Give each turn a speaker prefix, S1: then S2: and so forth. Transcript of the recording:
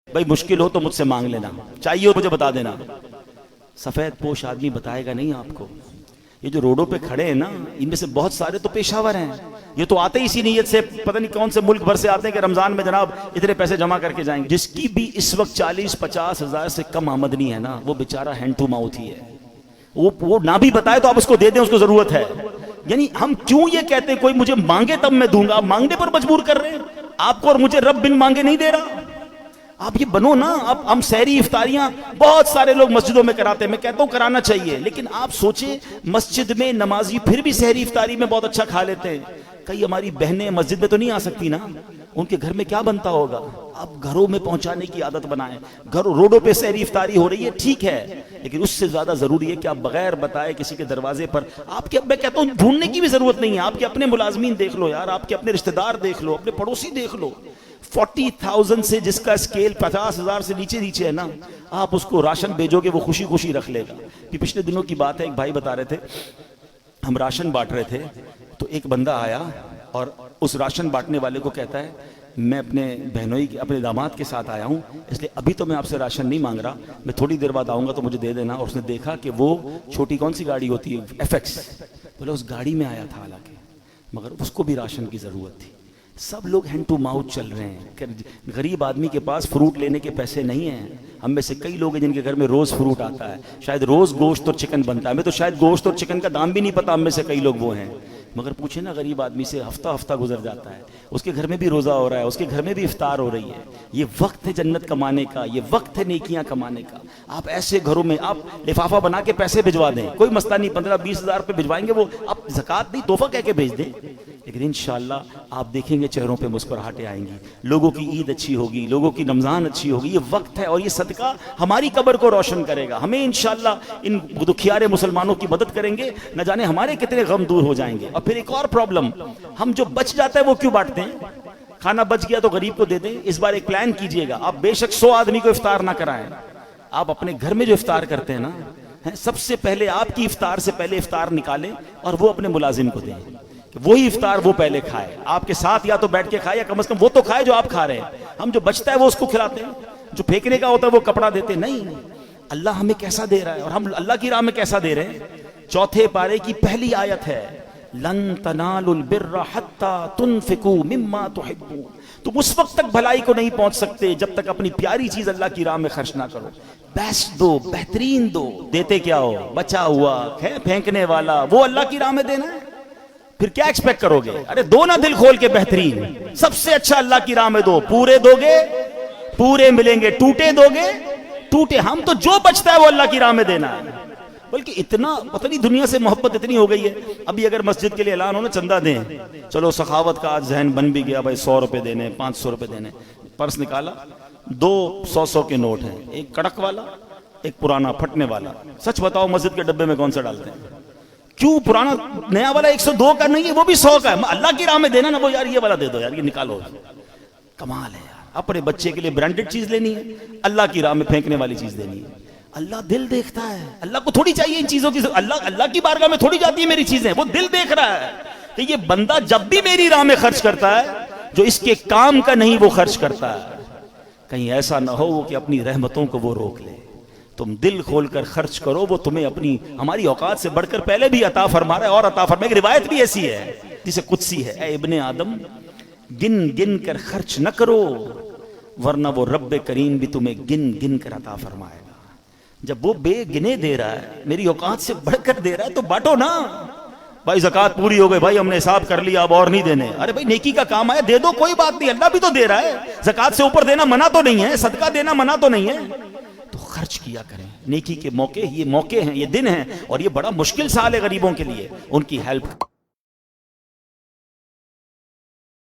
S1: بھائی مشکل ہو تو مجھ سے مانگ لینا، چاہیے ہو مجھے بتا دینا۔ سفید پوش آدمی بتائے گا نہیں آپ کو۔ یہ جو روڈوں پہ کھڑے ہیں نا، ان میں سے بہت سارے تو پیشہ ور ہیں، یہ تو آتے ہی اسی نیت سے، پتہ نہیں کون سے ملک بھر سے آتے ہیں کہ رمضان میں جناب اتنے پیسے جمع کر کے جائیں گے۔ جس کی بھی اس وقت 40-50 ہزار سے کم آمدنی ہے نا، وہ بیچارہ ہینڈ ٹو ماؤتھ ہی ہے۔ وہ نہ بھی بتائے تو آپ اس کو دے دیں، اس کو ضرورت ہے۔ یعنی ہم کیوں یہ کہتے ہیں کوئی مجھے مانگے تب میں دوں گا، مانگنے پر مجبور کر رہے ہیں آپ کو، اور مجھے رب بن مانگے نہیں دے رہا۔ آپ یہ بنو نا۔ اب ہم سحری افطاریاں بہت سارے لوگ مسجدوں میں کراتے ہیں، میں کہتا ہوں کرانا چاہیے، لیکن آپ سوچیں مسجد میں نمازی پھر بھی سحری افطاری میں بہت اچھا کھا لیتے ہیں۔ کئی ہماری بہنیں مسجد میں تو نہیں آ سکتی نا، ان کے گھر میں کیا بنتا ہوگا؟ آپ گھروں میں پہنچانے کی عادت بنائیں۔ گھروں روڈوں پہ سحری افطاری ہو رہی ہے ٹھیک ہے، لیکن اس سے زیادہ ضروری ہے کہ آپ بغیر بتائے کسی کے دروازے پر آپ کے، میں کہتا ہوں ڈھونڈنے کی بھی ضرورت نہیں ہے، آپ کے اپنے ملازمین دیکھ لو یار، آپ کے اپنے رشتہ دار دیکھ لو، اپنے پڑوسی دیکھ لو۔ 40,000 سے جس کا اسکیل 50,000 سے نیچے ہے نا، آپ اس کو راشن بھیجو گے وہ خوشی خوشی رکھ لے گا۔ کہ پچھلے دنوں کی بات ہے، ایک بھائی بتا رہے تھے ہم راشن بانٹ رہے تھے، تو ایک بندہ آیا اور اس راشن بانٹنے والے کو کہتا ہے میں اپنے بہنوئی اپنے داماد کے ساتھ آیا ہوں، اس لیے ابھی تو میں آپ سے راشن نہیں مانگ رہا، میں تھوڑی دیر بعد آؤں گا تو مجھے دے دینا۔ اور اس نے دیکھا کہ وہ چھوٹی کون سی گاڑی ہوتی ہے FX، بولے اس گاڑی میں آیا تھا حالانکہ، مگر اس کو بھی راشن کی ضرورت تھی۔ سب لوگ ہینڈ ٹو ماؤتھ چل رہے ہیں، غریب آدمی کے پاس فروٹ لینے کے پیسے نہیں ہیں۔ ہم میں سے کئی لوگ ہیں جن کے گھر میں روز فروٹ آتا ہے، شاید روز گوشت اور چکن بنتا ہے، ہمیں تو شاید گوشت اور چکن کا دام بھی نہیں پتا، ہم میں سے کئی لوگ وہ ہیں۔ مگر پوچھیں نا غریب آدمی سے، ہفتہ گزر جاتا ہے، اس کے گھر میں بھی روزہ ہو رہا ہے، اس کے گھر میں بھی افطار ہو رہی ہے۔ یہ وقت ہے جنت کمانے کا، یہ وقت ہے نیکیاں کمانے کا۔ آپ ایسے گھروں میں آپ لفافہ بنا کے پیسے بھجوا دیں، کوئی مسئلہ نہیں، 15-20 ہزار روپے بھجوائیں گے، وہ آپ زکوٰۃ نہیں تحفہ کہہ کے بھیج دیں، لیکن انشاءاللہ آپ دیکھیں گے چہروں پہ مسکراہٹیں آئیں گی، لوگوں کی عید اچھی ہوگی، لوگوں کی رمضان اچھی ہوگی۔ یہ وقت ہے اور یہ صدقہ ہماری قبر کو روشن کرے گا، ہمیں انشاءاللہ ان دکھیارے مسلمانوں کی مدد کریں گے، نہ جانے ہمارے کتنے غم دور ہو جائیں گے۔ اور پھر ایک اور پرابلم، ہم جو بچ جاتا ہے وہ کیوں بانٹتے ہیں؟ کھانا بچ گیا تو غریب کو دے دیں۔ اس بار ایک پلان کیجئے گا، آپ بے شک 100 آدمی کو افطار نہ کرائیں، آپ اپنے گھر میں جو افطار کرتے ہیں نا، سب سے پہلے آپ کی افطار سے پہلے افطار نکالیں اور وہ اپنے ملازم کو دیں، وہی افطار وہ پہلے کھائے، آپ کے ساتھ یا تو بیٹھ کے کھائے یا کم از کم وہ تو کھائے جو آپ کھا رہے ہیں۔ ہم جو بچتا ہے وہ اس کو کھلاتے ہیں، جو پھینکنے کا ہوتا ہے وہ کپڑا دیتے نہیں۔ اللہ ہمیں کیسا دے رہا ہے اور ہم اللہ کی راہ میں کیسا دے رہے ہیں۔ 4 پارے کی پہلی آیت ہے لن تنالوا البر حتى تنفقوا مما تحبون، تم اس وقت تک بھلائی کو نہیں پہنچ سکتے جب تک اپنی پیاری چیز اللہ کی راہ میں خرچ نہ کرو۔ بیسٹ دو، بہترین دو، دیتے کیا ہو؟ بچا ہوا پھینکنے والا، وہ اللہ کی راہ میں دینا ہے، پھر کیا ایکسپیکٹ کرو گے؟ ارے دو نا دل کھول کے بہترین، سب سے اچھا اللہ کی راہ میں دو، پورے دو گے پورے ملیں گے، ٹوٹے دو گے ٹوٹے۔ ہم تو جو بچتا ہے وہ اللہ کی راہ میں دینا ہے، بلکہ اتنا پتہ نہیں دنیا سے محبت اتنی ہو گئی ہے۔ ابھی اگر مسجد کے لیے اعلان ہو نا چندہ دیں، چلو سخاوت کا آج ذہن بن بھی گیا، بھائی 100 روپے دینے، 500 روپے دینے، پرس نکالا، 2 100 کے نوٹ ہیں، ایک کڑک والا ایک پرانا پھٹنے والا۔ سچ بتاؤ مسجد کے ڈبے میں کون سا ڈالتے ہیں؟ کیوں؟ پرانا نیا والا 102 کا نہیں ہے، وہ بھی 100 کا ہے، اللہ کی راہ میں دینا نا، وہ یار یہ والا دے دو یار، یہ نکالو۔ کمال ہے یار، اپنے بچے کے لیے برانڈڈ چیز لینی ہے، اللہ کی راہ میں پھینکنے والی چیز لینی ہے۔ اللہ دل دیکھتا ہے، اللہ کو تھوڑی چاہیے ان چیزوں کی، اللہ کی بارگاہ میں تھوڑی جاتی ہے میری چیزیں، وہ دل دیکھ رہا ہے کہ یہ بندہ جب بھی میری راہ میں خرچ کرتا ہے جو اس کے کام کا نہیں وہ خرچ کرتا ہے، کہیں ایسا نہ ہو کہ اپنی رحمتوں کو وہ روک لے۔ تم دل کھول کر خرچ کرو، وہ تمہیں اپنی ہماری اوقات سے بڑھ کر پہلے بھی عطا فرما رہا ہے اور عطا فرمائے۔ ایک روایت بھی ایسی ہے جسے قدسی ہے، اے ابن آدم گن گن کر خرچ نہ کرو ورنہ وہ رب کریم بھی تمہیں گن گن کر عطا فرمائے گا۔ جب وہ بے گنے دے رہا ہے، میری اوقات سے بڑھ کر دے رہا ہے، تو بانٹو نا۔ بھائی زکوٰۃ پوری ہو گئی، بھائی ہم نے حساب کر لیا اب اور نہیں دینے، ارے بھائی نیکی کا کام آیا دے دو، کوئی بات نہیں، اللہ بھی تو دے رہا ہے۔ زکوٰۃ سے اوپر دینا منع تو نہیں ہے، صدقہ دینا منع تو نہیں ہے، تو خرچ کیا کریں۔ نیکی کے موقع، یہ موقع ہیں، یہ دن ہیں، اور یہ بڑا مشکل سال ہے غریبوں کے لیے، ان کی ہیلپ